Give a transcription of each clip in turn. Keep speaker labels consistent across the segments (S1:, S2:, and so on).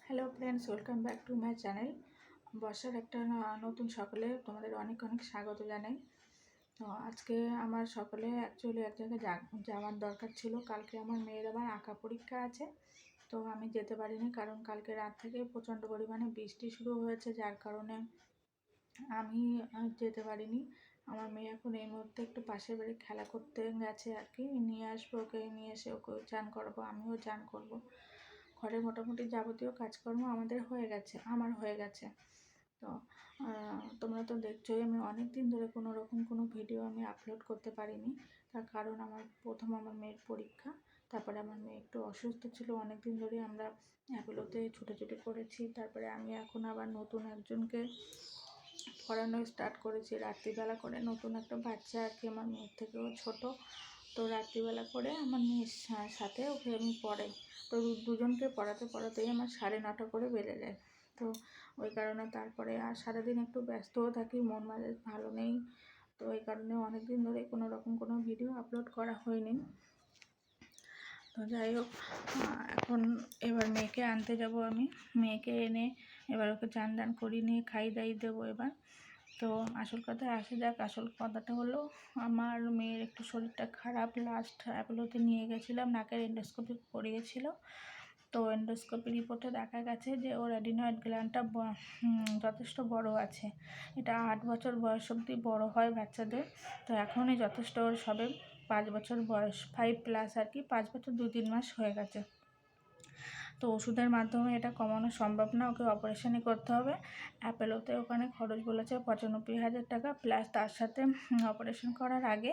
S1: Hello friends, welcome back to my channel. বর্ষার একটা নতুন সকালে তোমাদের অনেক অনেক স্বাগত জানাই। তো আজকে আমার সকালে অ্যাকচুয়ালি এক জায়গায় যাওয়ার দরকার ছিল। কালকে আমার মেয়ের আবার আঁকা পরীক্ষা আছে, তো আমি যেতে পারিনি কারণ কালকে রাত থেকে প্রচণ্ড পরিমাণে বৃষ্টি শুরু হয়েছে, যার কারণে আমি যেতে পারিনি। আমার মেয়ে এখন এই মুহূর্তে একটু পাশের বাড়ি খেলা করতে গেছে আর কি। নিয়ে আসবো ওকে, নিয়ে এসে ওকে চান করাবো, আমিও চান করব। ঘরের মোটামুটি যাবতীয় কাজকর্ম আমার হয়ে গেছে। তো তোমরা তো দেখছোই আমি অনেক দিন ধরে কোনো ভিডিও আমি আপলোড করতে পারিনি। তার কারণ আমার মেয়ের পরীক্ষা, তারপরে আমার মেয়ে একটু অসুস্থ ছিল। অনেক দিন ধরে আমরা অ্যাপোলোতে ছুটোছুটি করেছি। তারপরে আমি এখন আবার নতুন একজনকে পড়ানো স্টার্ট করেছি রাত্রিবেলা করে। নতুন একটা বাচ্চা আর কি, আমার মেয়ের থেকেও ছোট। তো রাত্রিবেলা করে আমার মেয়ের সাথে ওকে আমি পড়াই। তো দুজনকে পড়াতেই আমার 9:30 করে বেজে যায়। তো ওই কারণে তারপরে আর সারাদিন একটু ব্যস্তও থাকি, মন মেজাজ ভালো নেই। তো এই কারণে অনেক দিন ধরে কোনো ভিডিও আপলোড করা হয়নি। তো যাই হোক, এখন এবার মেয়েকে আনতে যাব আমি। মেয়েকে এনে এবার ওকে চান দান করিয়ে নিয়ে খাই দাই দেবো এবার। তো আসল কথায় আসা যাক। আসল কথাটা হলো, আমার মেয়ের একটু শরীরটা খারাপ। লাস্ট অ্যাপোলোতে নিয়ে গেছিলাম, নাকের এন্ডোস্কোপি করিয়েছিল। তো এন্ডোস্কোপি রিপোর্টে দেখা গেছে যে ওর অ্যাডিনয়েড গ্ল্যান্ডটা যথেষ্ট বড় আছে। এটা 8 বছর বয়স অবধি বড় হয় বাচ্চাদের। তো এখনই যথেষ্ট, ওর সবে 5 বছর বয়স, 5+ আর কি, 5 বছর 2-3 মাস হয়ে গেছে। তো ওষুধের মাধ্যমে এটা কমানো সম্ভব না, ওকে অপারেশনই করতে হবে। অ্যাপোলোতে ওখানে খরচ বলেছে 95,000 টাকা, প্লাস তার সাথে অপারেশন করার আগে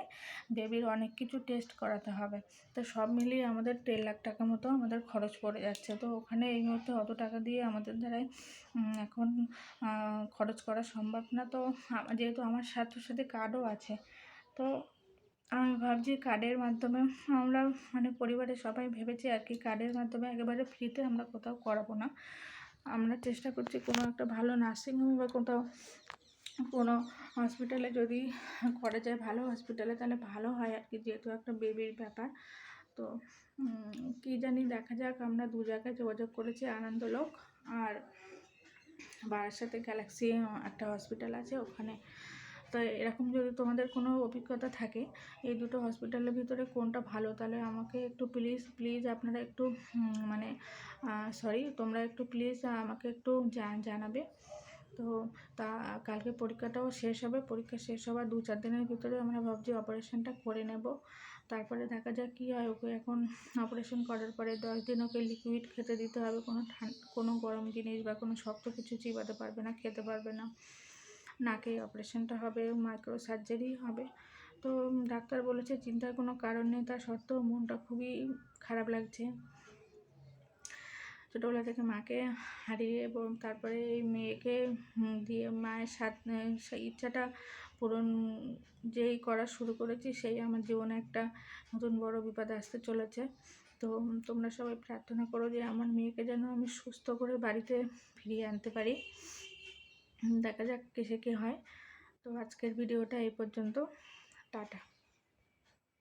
S1: বেবির অনেক কিছু টেস্ট করাতে হবে। তো সব মিলিয়ে আমাদের 1.5 লাখ টাকা মতো আমাদের খরচ পড়ে যাচ্ছে। তো ওখানে এই মুহূর্তে অত টাকা দিয়ে আমাদের দ্বারাই এখন খরচ করা সম্ভব না। তো যেহেতু আমার সাথে কার্ডও আছে, তো আমি ভাবছি কার্ডের মাধ্যমে আমরা পরিবারের সবাই ভেবেছি আর কি, কার্ডের মাধ্যমে একেবারে ফ্রিতে আমরা কোথাও করাবো না। আমরা চেষ্টা করছি কোনো একটা ভালো নার্সিংহোম বা কোনো হসপিটালে যদি করা যায়, ভালো হসপিটালে, তাহলে ভালো হয় আর কি, যেহেতু একটা বেবির ব্যাপার। তো কী জানি, দেখা যাক। আমরা 2 জায়গায় যোগাযোগ করেছি, আনন্দলোক আর বারাসাতে গ্যালাক্সি একটা হসপিটাল আছে ওখানে। তো এরকম যদি তোমাদের কোনো অভিজ্ঞতা থাকে এই দুটো হসপিটালের ভিতরে কোনটা ভালো, তাহলে আমাকে একটু প্লিজ আপনারা একটু তোমরা একটু প্লিজ আমাকে একটু জানাবে। তো কালকে পরীক্ষাটাও শেষ হবে। পরীক্ষা শেষ হওয়ার 2-4 দিনের ভিতরে আমরা ভাবছি অপারেশনটা করে নেব। তারপরে দেখা যাক কী হয়। ওকে এখন অপারেশন করার পরে 10 দিন ওকে লিকুইড খেতে দিতে হবে। কোনো গরম জিনিস বা কোনো শক্ত কিছু চিবাতে পারবে না, খেতে পারবে না। নাকে অপারেশনটা হবে, মাইক্রো সার্জারি হবে। তো ডাক্তার বলেছে চিন্তার কোনো কারণ নেই। তার সত্ত্বেও মনটা খুবই খারাপ লাগছে। ছোটোবেলা থেকে মাকে হারিয়ে এবং তারপরে এই মেয়েকে দিয়ে মায়ের সেই ইচ্ছাটা পূরণ যেই করা শুরু করেছি, সেই আমার জীবনে একটা নতুন বড় বিপদ আসতে চলেছে। তো তোমরা সবাই প্রার্থনা করো যে আমার মেয়েকে যেন আমি সুস্থ করে বাড়িতে ফিরিয়ে আনতে পারি। দেখা যাক কিসে কী হয়। তো আজকের ভিডিওটা এই পর্যন্ত। টাটা।